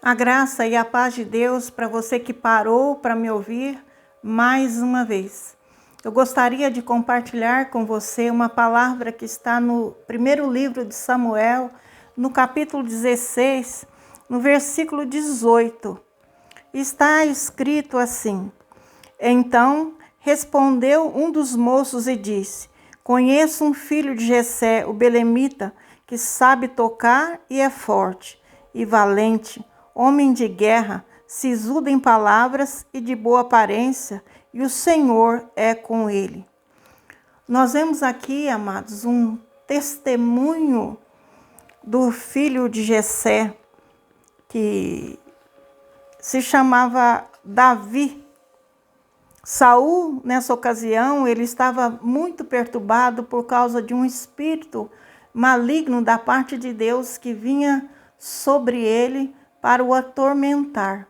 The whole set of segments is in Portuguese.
A graça e a paz de Deus para você que parou para me ouvir mais uma vez. Eu gostaria de compartilhar com você uma palavra que está no primeiro livro de Samuel, no capítulo 16, no versículo 18. Está escrito assim: Então respondeu um dos moços e disse: Conheço um filho de Jessé, o belemita, que sabe tocar e é forte e valente, homem de guerra, sisudo em palavras e de boa aparência, e o Senhor é com ele. Nós vemos aqui, amados, um testemunho do filho de Jessé, que se chamava Davi. Saul, nessa ocasião, ele estava muito perturbado por causa de um espírito maligno da parte de Deus que vinha sobre ele para o atormentar.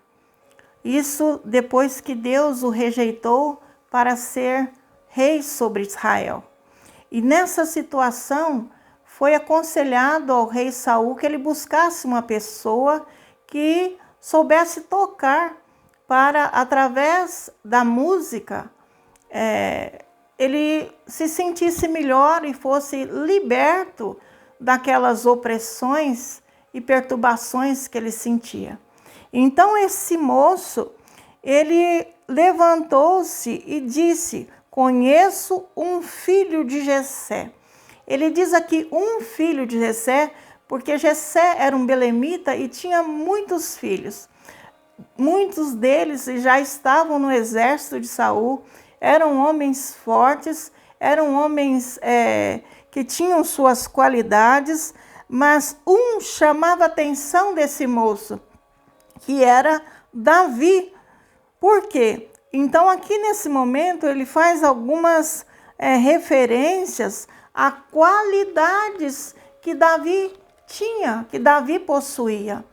Isso depois que Deus o rejeitou para ser rei sobre Israel. E nessa situação foi aconselhado ao rei Saul que ele buscasse uma pessoa que soubesse tocar para, através da música, ele se sentisse melhor e fosse liberto daquelas opressões e perturbações que ele sentia. Então esse moço, ele levantou-se e disse: Conheço um filho de Jessé. Ele diz aqui um filho de Jessé, porque Jessé era um belemita e tinha muitos filhos. Muitos deles já estavam no exército de Saul, eram homens fortes, eram homens que tinham suas qualidades, mas um chamava a atenção desse moço, que era Davi. Por quê? Então aqui nesse momento ele faz algumas referências a qualidades que Davi tinha, que Davi possuía.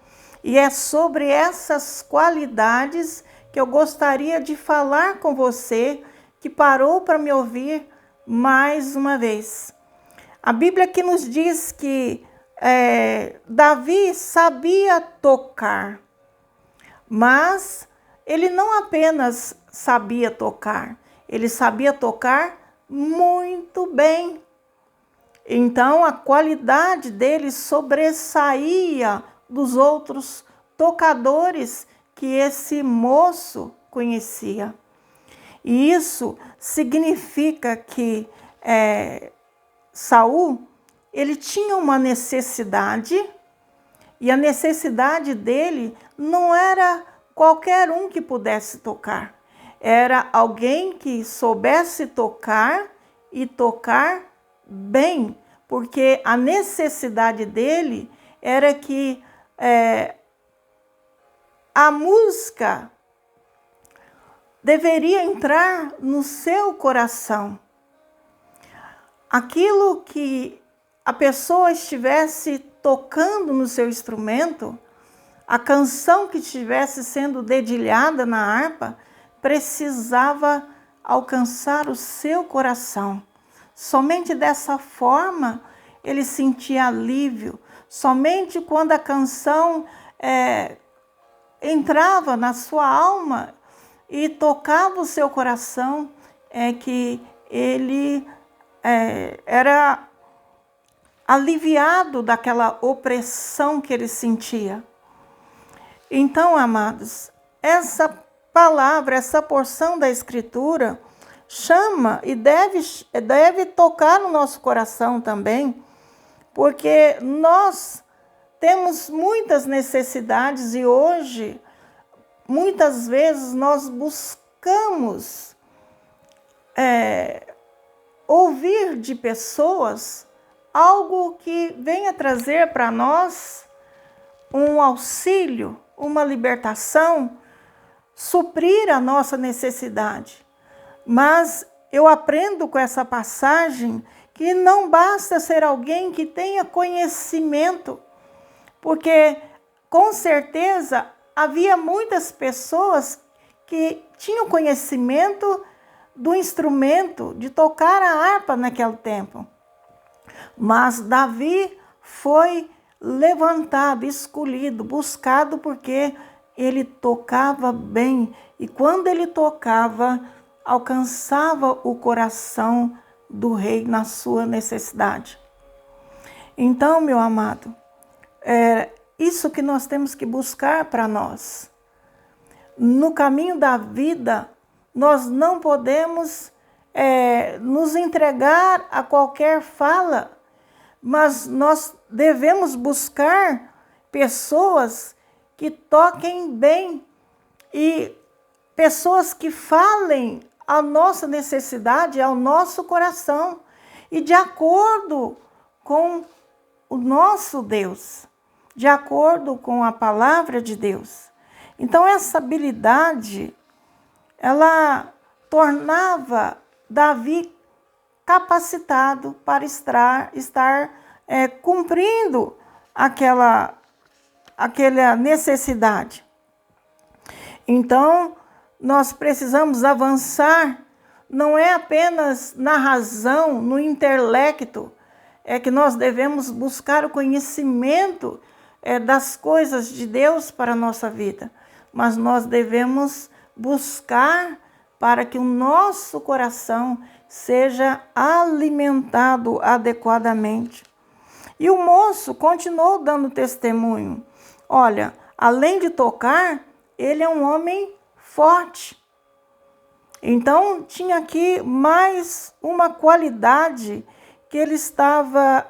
E é sobre essas qualidades que eu gostaria de falar com você que parou para me ouvir mais uma vez. A Bíblia que nos diz que Davi sabia tocar, mas ele não apenas sabia tocar, ele sabia tocar muito bem. Então a qualidade dele sobressaía dos outros tocadores que esse moço conhecia. E isso significa que Saul, ele tinha uma necessidade, e a necessidade dele não era qualquer um que pudesse tocar. Era alguém que soubesse tocar e tocar bem, porque a necessidade dele era que a música deveria entrar no seu coração. Aquilo que a pessoa estivesse tocando no seu instrumento, a canção que estivesse sendo dedilhada na harpa, precisava alcançar o seu coração. Somente dessa forma ele sentia alívio. Somente quando a canção entrava na sua alma e tocava o seu coração, é que ele era aliviado daquela opressão que ele sentia. Então, amados, essa palavra, essa porção da Escritura chama e deve tocar no nosso coração também, porque nós temos muitas necessidades e hoje, muitas vezes, nós buscamos ouvir de pessoas algo que venha trazer para nós um auxílio, uma libertação, suprir a nossa necessidade. Mas eu aprendo com essa passagem que não basta ser alguém que tenha conhecimento, porque com certeza havia muitas pessoas que tinham conhecimento do instrumento, de tocar a harpa naquele tempo. Mas Davi foi levantado, escolhido, buscado, porque ele tocava bem. E quando ele tocava, alcançava o coração do rei na sua necessidade. Então, meu amado, é isso que nós temos que buscar para nós. No caminho da vida, nós não podemos nos entregar a qualquer fala, mas nós devemos buscar pessoas que toquem bem e pessoas que falem a nossa necessidade, ao nosso coração e de acordo com o nosso Deus, de acordo com a palavra de Deus. Então essa habilidade, ela tornava Davi capacitado para estar cumprindo aquela necessidade. Então, nós precisamos avançar, não é apenas na razão, no intelecto, é que nós devemos buscar o conhecimento das coisas de Deus para a nossa vida, mas nós devemos buscar para que o nosso coração seja alimentado adequadamente. E o moço continuou dando testemunho. Olha, além de tocar, ele é um homem forte. Então, tinha aqui mais uma qualidade que ele estava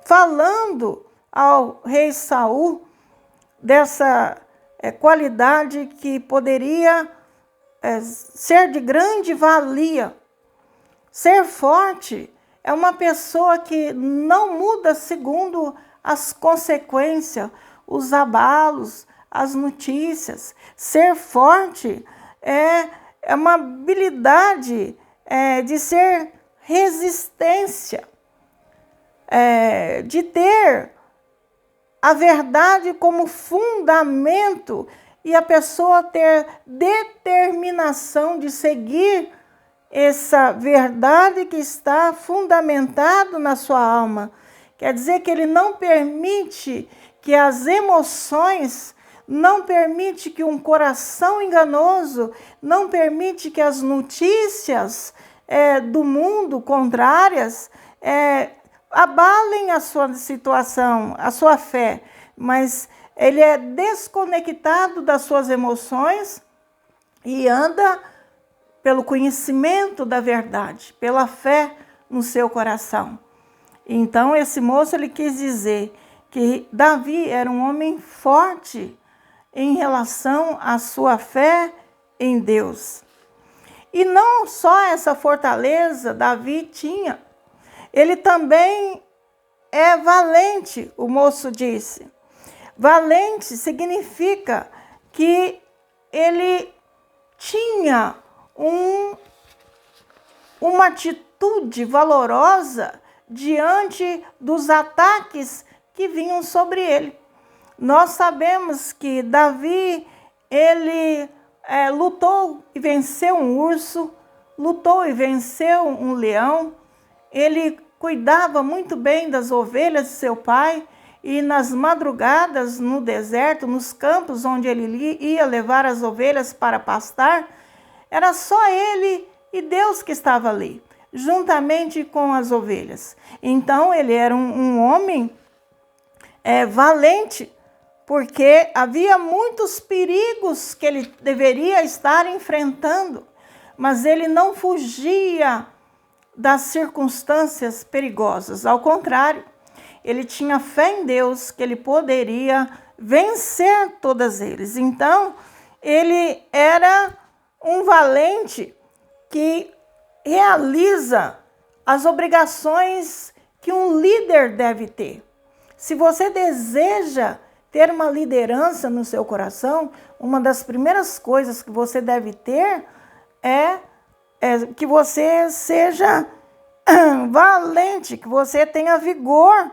falando ao rei Saul, dessa qualidade que poderia ser de grande valia. Ser forte é uma pessoa que não muda segundo as consequências, os abalos, as notícias. Ser forte é uma habilidade de ser resistência, de ter a verdade como fundamento e a pessoa ter determinação de seguir essa verdade que está fundamentado na sua alma. Quer dizer que ele não permite que as emoções, não permite que um coração enganoso, não permite que as notícias do mundo contrárias abalem a sua situação, a sua fé, mas ele é desconectado das suas emoções e anda pelo conhecimento da verdade, pela fé no seu coração. Então, esse moço, ele quis dizer que Davi era um homem forte em relação à sua fé em Deus. E não só essa fortaleza Davi tinha, ele também é valente, o moço disse. Valente significa que ele tinha uma atitude valorosa diante dos ataques que vinham sobre ele. Nós sabemos que Davi, ele lutou e venceu um urso, lutou e venceu um leão, ele cuidava muito bem das ovelhas de seu pai, e nas madrugadas no deserto, nos campos onde ele ia levar as ovelhas para pastar, era só ele e Deus que estava ali, juntamente com as ovelhas. Então ele era um homem valente, porque havia muitos perigos que ele deveria estar enfrentando, mas ele não fugia das circunstâncias perigosas. Ao contrário, ele tinha fé em Deus que ele poderia vencer todas eles. Então, ele era um valente que realiza as obrigações que um líder deve ter. Se você deseja ter uma liderança no seu coração, uma das primeiras coisas que você deve ter é que você seja valente, que você tenha vigor.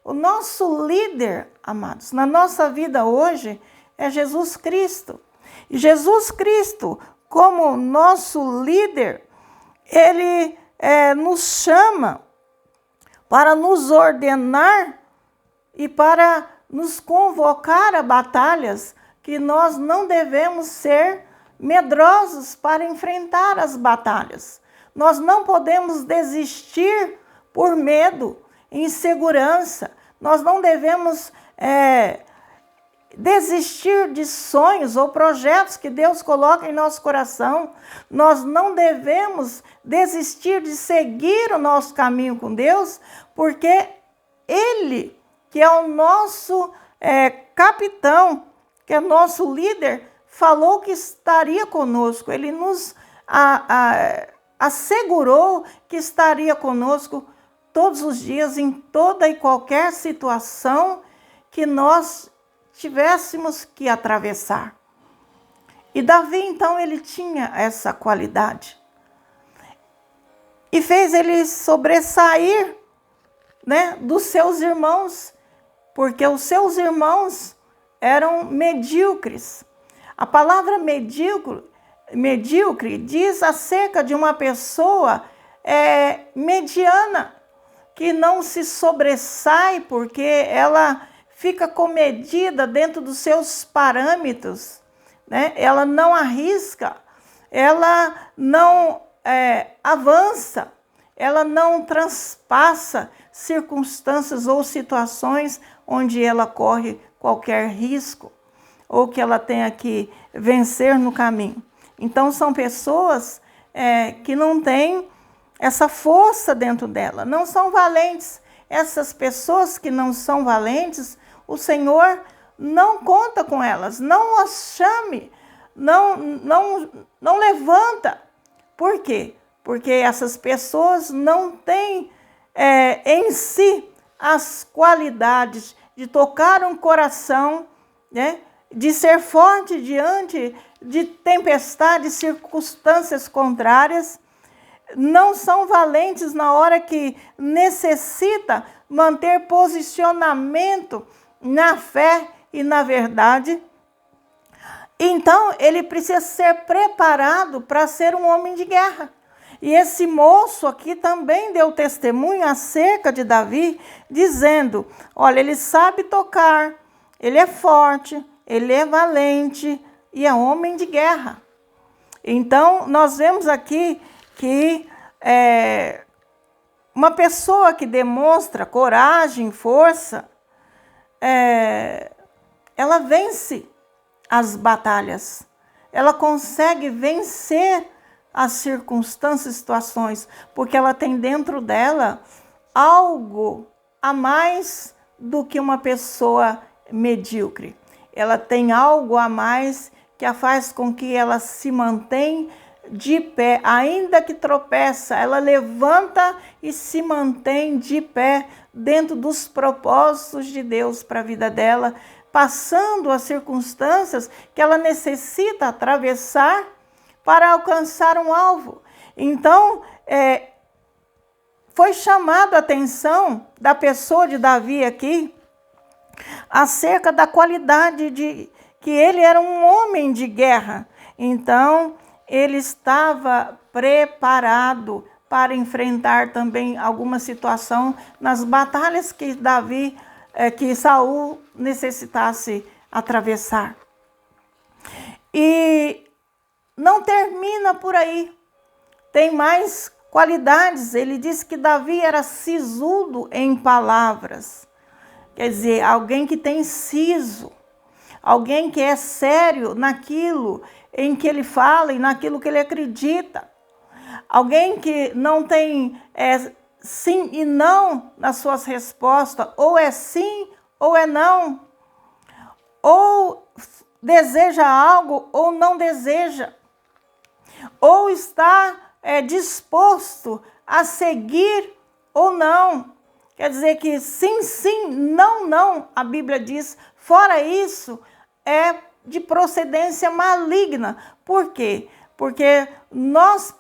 O nosso líder, amados, na nossa vida hoje é Jesus Cristo. E Jesus Cristo, como nosso líder, ele nos chama para nos ordenar e para nos convocar a batalhas, que nós não devemos ser medrosos para enfrentar as batalhas. Nós não podemos desistir por medo, insegurança. Nós não devemos desistir de sonhos ou projetos que Deus coloca em nosso coração. Nós não devemos desistir de seguir o nosso caminho com Deus, porque Ele, que é o nosso capitão, que é nosso líder, falou que estaria conosco. Ele nos assegurou que estaria conosco todos os dias, em toda e qualquer situação que nós tivéssemos que atravessar. E Davi, então, ele tinha essa qualidade. E fez ele sobressair, dos seus irmãos, porque os seus irmãos eram medíocres. A palavra medíocre diz acerca de uma pessoa mediana, que não se sobressai porque ela fica comedida dentro dos seus parâmetros, Ela não arrisca, ela não avança, ela não transpassa circunstâncias ou situações onde ela corre qualquer risco ou que ela tenha que vencer no caminho. Então, são pessoas que não têm essa força dentro dela, não são valentes. Essas pessoas que não são valentes, o Senhor não conta com elas, não as chame, não levanta. Por quê? Porque essas pessoas não têm em si as qualidades de tocar um coração, de ser forte diante de tempestades, circunstâncias contrárias. Não são valentes na hora que necessita manter posicionamento na fé e na verdade. Então, ele precisa ser preparado para ser um homem de guerra. E esse moço aqui também deu testemunho acerca de Davi, dizendo: olha, ele sabe tocar, ele é forte, ele é valente e é homem de guerra. Então, nós vemos aqui que uma pessoa que demonstra coragem, força, ela vence as batalhas, ela consegue vencer as circunstâncias e situações, porque ela tem dentro dela algo a mais do que uma pessoa medíocre. Ela tem algo a mais que a faz com que ela se mantenha de pé, ainda que tropeça, ela levanta e se mantém de pé dentro dos propósitos de Deus para a vida dela, passando as circunstâncias que ela necessita atravessar para alcançar um alvo. Então, foi chamado a atenção da pessoa de Davi aqui acerca da qualidade de que ele era um homem de guerra. Então, ele estava preparado para enfrentar também alguma situação nas batalhas que que Saul necessitasse atravessar. E não termina por aí. Tem mais qualidades. Ele diz que Davi era sisudo em palavras. Quer dizer, alguém que tem siso, alguém que é sério naquilo em que ele fala e naquilo que ele acredita. Alguém que não tem sim e não nas suas respostas, ou é sim ou é não. Ou deseja algo ou não deseja. Ou está disposto a seguir ou não. Quer dizer que sim, sim, não, não, a Bíblia diz. Fora isso, é de procedência maligna. Por quê? Porque nós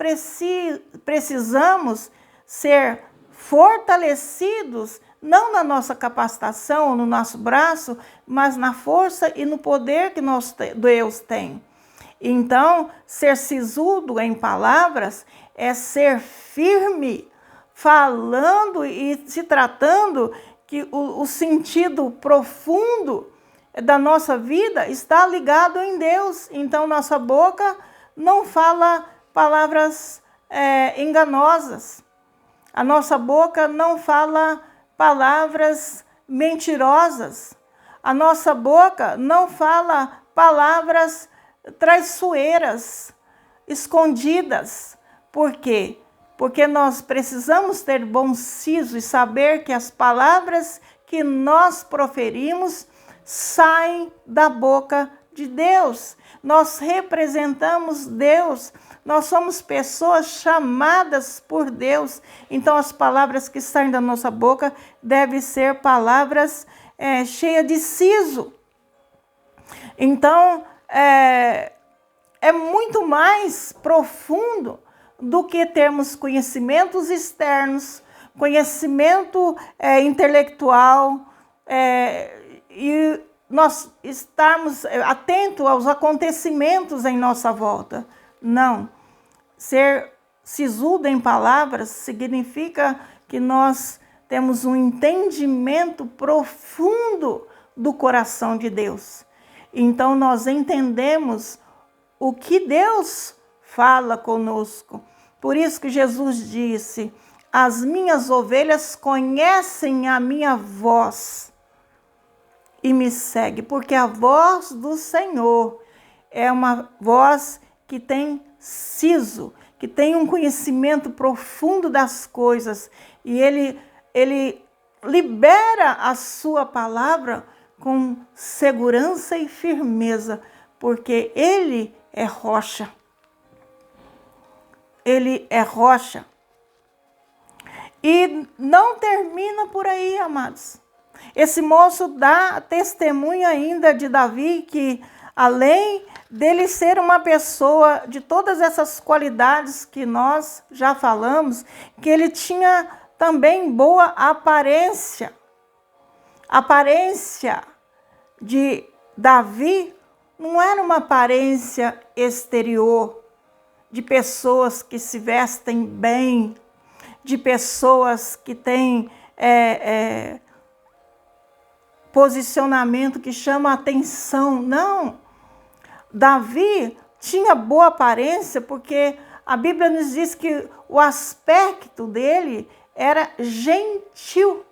precisamos ser fortalecidos, não na nossa capacitação, no nosso braço, mas na força e no poder que Deus tem. Então, ser sisudo em palavras é ser firme, falando e se tratando que o sentido profundo da nossa vida está ligado em Deus. Então, nossa boca não fala palavras enganosas. A nossa boca não fala palavras mentirosas. A nossa boca não fala palavras traiçoeiras, escondidas. Por quê? Porque nós precisamos ter bom siso e saber que as palavras que nós proferimos saem da boca de Deus. Nós representamos Deus, nós somos pessoas chamadas por Deus. Então as palavras que saem da nossa boca devem ser palavras cheias de siso. Então é muito mais profundo do que termos conhecimentos externos, conhecimento intelectual, e nós estarmos atentos aos acontecimentos em nossa volta. Não. Ser sisudo em palavras significa que nós temos um entendimento profundo do coração de Deus. Então nós entendemos o que Deus fala conosco. Por isso que Jesus disse: as minhas ovelhas conhecem a minha voz e me seguem, porque a voz do Senhor é uma voz que tem siso, que tem um conhecimento profundo das coisas, e ele libera a sua palavra com segurança e firmeza, porque ele é rocha. Ele é rocha. E não termina por aí, amados. Esse moço dá testemunho ainda de Davi, que além dele ser uma pessoa de todas essas qualidades que nós já falamos, que ele tinha também boa aparência. A aparência de Davi não era uma aparência exterior, de pessoas que se vestem bem, de pessoas que têm posicionamento que chama a atenção. Não. Davi tinha boa aparência porque a Bíblia nos diz que o aspecto dele era gentil.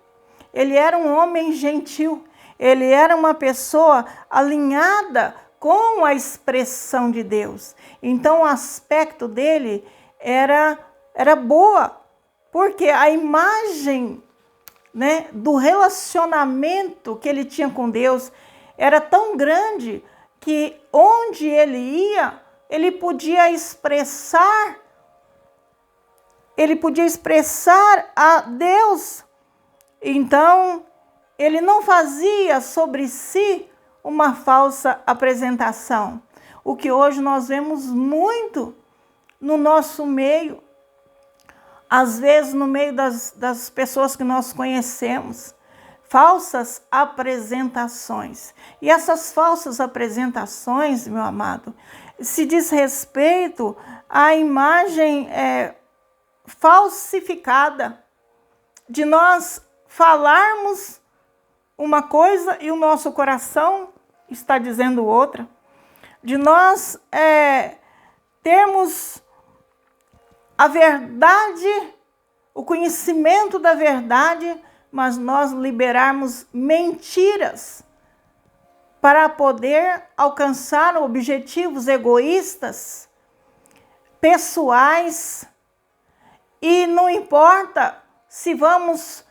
Ele era um homem gentil. Ele era uma pessoa alinhada com a expressão de Deus. Então o aspecto dele era boa, porque a imagem, né, do relacionamento que ele tinha com Deus era tão grande que onde ele ia, ele podia expressar a Deus. Então ele não fazia sobre si uma falsa apresentação, o que hoje nós vemos muito no nosso meio, às vezes no meio das pessoas que nós conhecemos, falsas apresentações. E essas falsas apresentações, meu amado, se diz respeito à imagem falsificada, de nós falarmos uma coisa e o nosso coração está dizendo outra, de nós termos a verdade, o conhecimento da verdade, mas nós liberarmos mentiras para poder alcançar objetivos egoístas, pessoais, e não importa se vamos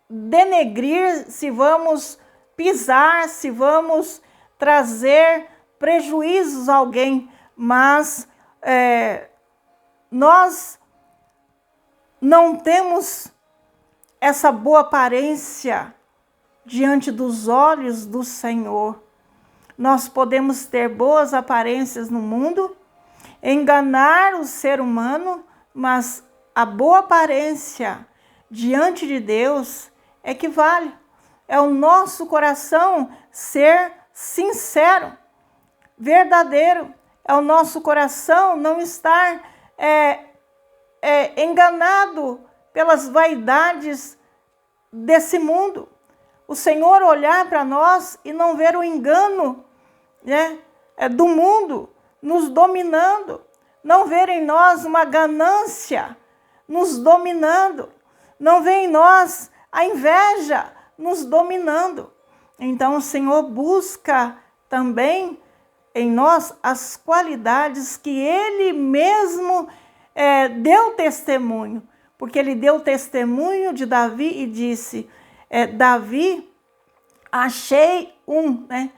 denegrir, se vamos pisar, se vamos trazer prejuízos a alguém, mas nós não temos essa boa aparência diante dos olhos do Senhor. Nós podemos ter boas aparências no mundo, enganar o ser humano, mas a boa aparência diante de Deus é que vale. É o nosso coração ser sincero, verdadeiro. É o nosso coração não estar enganado pelas vaidades desse mundo. O Senhor olhar para nós e não ver o engano, né, do mundo nos dominando, não ver em nós uma ganância nos dominando, não ver em nós a inveja nos dominando. Então o Senhor busca também em nós as qualidades que Ele mesmo deu testemunho, porque Ele deu testemunho de Davi e disse, Davi, achei um, né,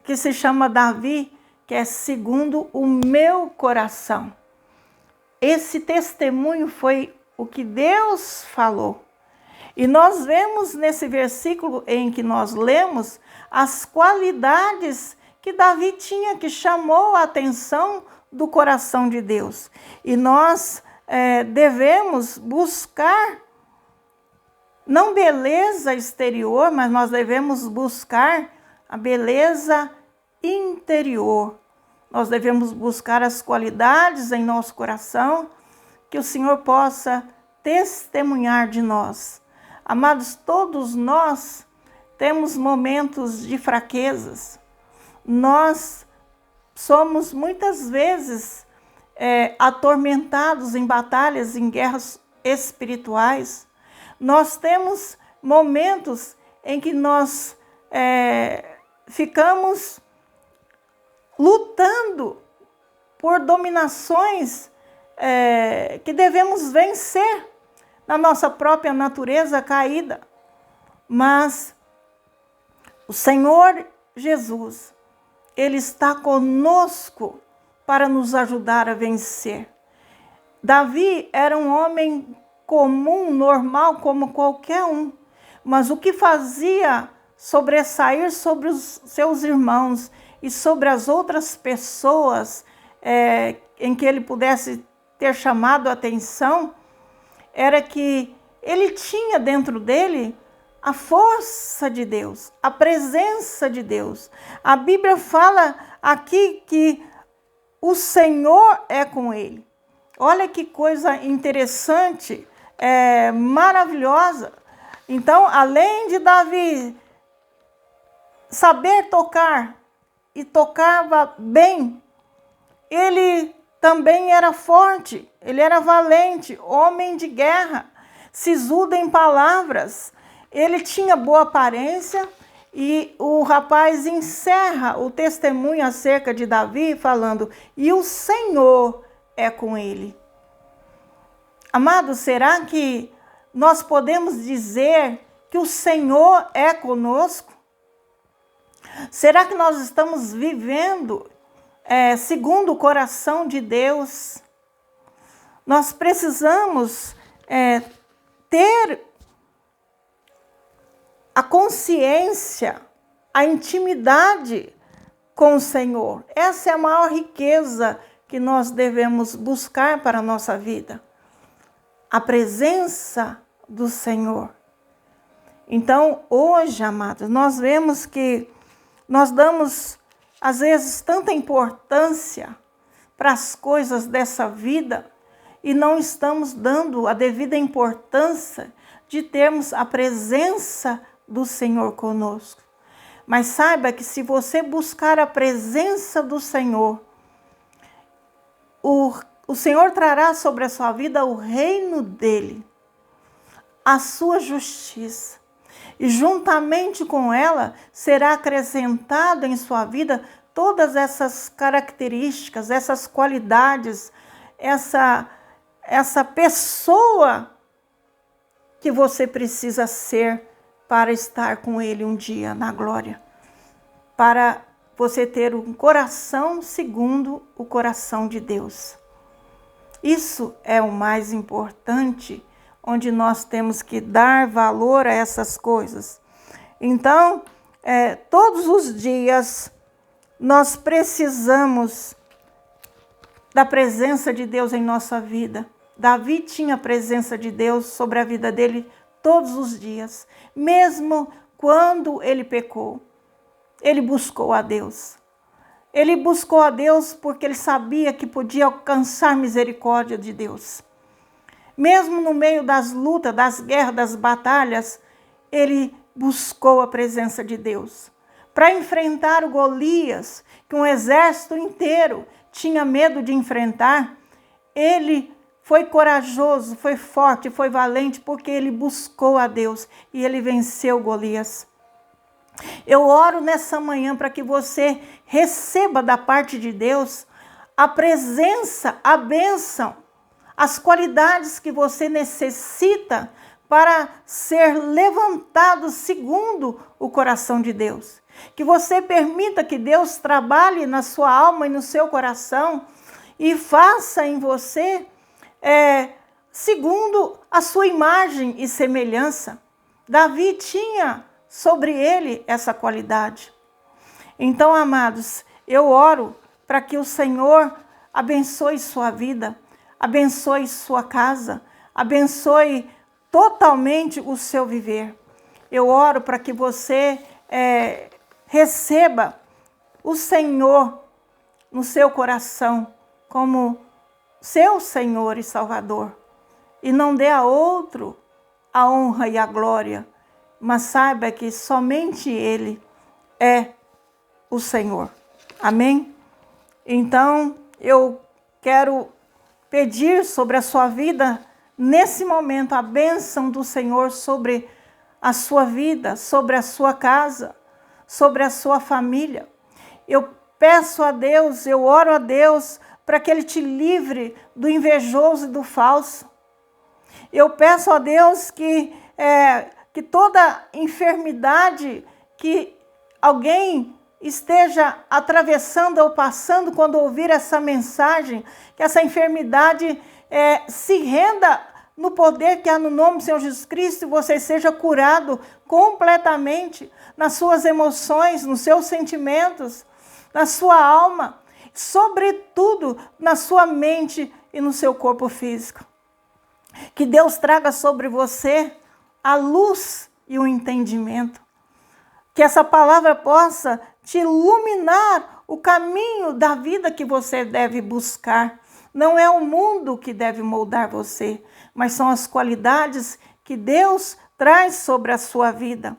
que se chama Davi, que é segundo o meu coração. Esse testemunho foi o que Deus falou. E nós vemos nesse versículo em que nós lemos as qualidades que Davi tinha, que chamou a atenção do coração de Deus. E nós devemos buscar, não beleza exterior, mas nós devemos buscar a beleza interior. Nós devemos buscar as qualidades em nosso coração, que o Senhor possa testemunhar de nós. Amados, todos nós temos momentos de fraquezas. Nós somos muitas vezes atormentados em batalhas, em guerras espirituais. Nós temos momentos em que nós ficamos lutando por dominações que devemos vencer na nossa própria natureza caída. Mas o Senhor Jesus, Ele está conosco para nos ajudar a vencer. Davi era um homem comum, normal, como qualquer um, mas o que fazia sobressair sobre os seus irmãos e sobre as outras pessoas em que ele pudesse ter chamado a atenção, era que ele tinha dentro dele a força de Deus, a presença de Deus. A Bíblia fala aqui que o Senhor é com ele. Olha que coisa interessante, maravilhosa. Então, além de Davi saber tocar e tocava bem, ele também era forte, ele era valente, homem de guerra, sisudo em palavras. Ele tinha boa aparência e o rapaz encerra o testemunho acerca de Davi falando, e o Senhor é com ele. Amados, será que nós podemos dizer que o Senhor é conosco? Será que nós estamos vivendo segundo o coração de Deus? Nós precisamos ter a consciência, a intimidade com o Senhor. Essa é a maior riqueza que nós devemos buscar para a nossa vida. A presença do Senhor. Então, hoje, amados, nós vemos que nós damos, às vezes, tanta importância para as coisas dessa vida e não estamos dando a devida importância de termos a presença do Senhor conosco. Mas saiba que se você buscar a presença do Senhor, o Senhor trará sobre a sua vida o reino dele, a sua justiça. E juntamente com ela será acrescentado em sua vida todas essas características, essas qualidades, essa pessoa que você precisa ser para estar com Ele um dia na glória. Para você ter um coração segundo o coração de Deus. Isso é o mais importante, onde nós temos que dar valor a essas coisas. Então, todos os dias, nós precisamos da presença de Deus em nossa vida. Davi tinha a presença de Deus sobre a vida dele todos os dias. Mesmo quando ele pecou, ele buscou a Deus. Ele buscou a Deus porque ele sabia que podia alcançar misericórdia de Deus. mesmo no meio das lutas, das guerras, das batalhas, ele buscou a presença de Deus. Para enfrentar o Golias, que um exército inteiro tinha medo de enfrentar, ele foi corajoso, foi forte, foi valente, porque ele buscou a Deus e ele venceu Golias. Eu oro nessa manhã para que você receba da parte de Deus a presença, a bênção, as qualidades que você necessita para ser levantado segundo o coração de Deus. Que você permita que Deus trabalhe na sua alma e no seu coração e faça em você segundo a sua imagem e semelhança. Davi tinha sobre ele essa qualidade. Então, amados, eu oro para que o Senhor abençoe sua vida, abençoe sua casa, abençoe totalmente o seu viver. Eu oro para que você receba o Senhor no seu coração como seu Senhor e Salvador. E não dê a outro a honra e a glória, mas saiba que somente Ele é o Senhor. Amém? Então, eu quero pedir sobre a sua vida, nesse momento, a bênção do Senhor sobre a sua vida, sobre a sua casa, sobre a sua família. Eu peço a Deus, eu oro a Deus para que Ele te livre do invejoso e do falso. Eu peço a Deus que toda enfermidade que alguém esteja atravessando ou passando quando ouvir essa mensagem, que essa enfermidade se renda no poder que há no nome do Senhor Jesus Cristo e você seja curado completamente nas suas emoções, nos seus sentimentos, na sua alma, sobretudo na sua mente e no seu corpo físico. Que Deus traga sobre você a luz e o entendimento. Que essa palavra possa te iluminar o caminho da vida que você deve buscar. Não é o mundo que deve moldar você, mas são as qualidades que Deus traz sobre a sua vida.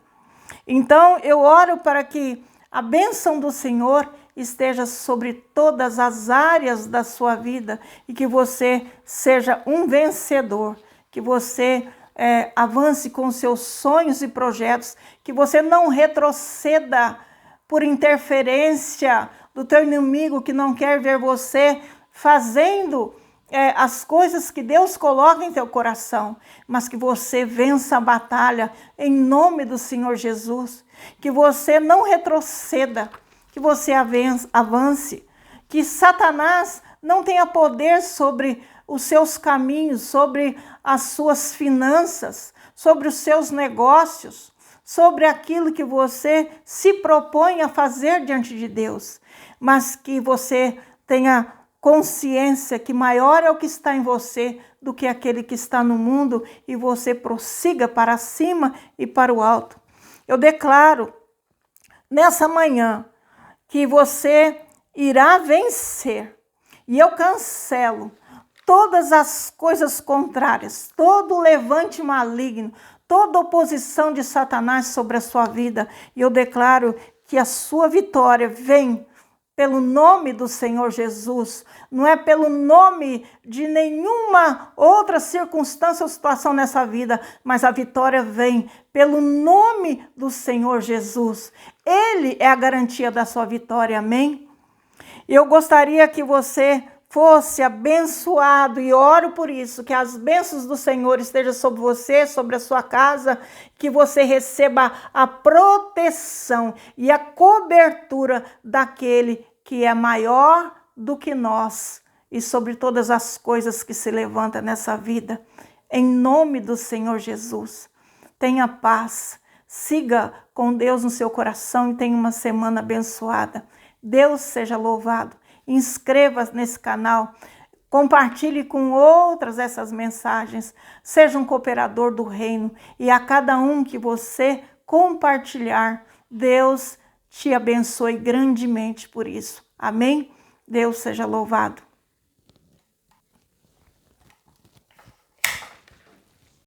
Então, eu oro para que a bênção do Senhor esteja sobre todas as áreas da sua vida e que você seja um vencedor, que você avance com seus sonhos e projetos, que você não retroceda por interferência do teu inimigo que não quer ver você fazendo as coisas que Deus coloca em teu coração, mas que você vença a batalha em nome do Senhor Jesus, que você não retroceda, que você avance, que Satanás não tenha poder sobre os seus caminhos, sobre as suas finanças, sobre os seus negócios, sobre aquilo que você se propõe a fazer diante de Deus, mas que você tenha consciência que maior é o que está em você do que aquele que está no mundo e você prossiga para cima e para o alto. Eu declaro nessa manhã que você irá vencer e eu cancelo todas as coisas contrárias, todo levante maligno, toda oposição de Satanás sobre a sua vida. E eu declaro que a sua vitória vem pelo nome do Senhor Jesus, não é pelo nome de nenhuma outra circunstância ou situação nessa vida, mas a vitória vem pelo nome do Senhor Jesus. Ele é a garantia da sua vitória, amém? Eu gostaria que você fosse abençoado e oro por isso, que as bênçãos do Senhor estejam sobre você, sobre a sua casa, que você receba a proteção e a cobertura daquele que é maior do que nós e sobre todas as coisas que se levantam nessa vida. Em nome do Senhor Jesus, tenha paz, siga com Deus no seu coração e tenha uma semana abençoada. Deus seja louvado. Inscreva-se nesse canal, compartilhe com outras essas mensagens, seja um cooperador do reino e a cada um que você compartilhar, Deus te abençoe grandemente por isso. Amém? Deus seja louvado.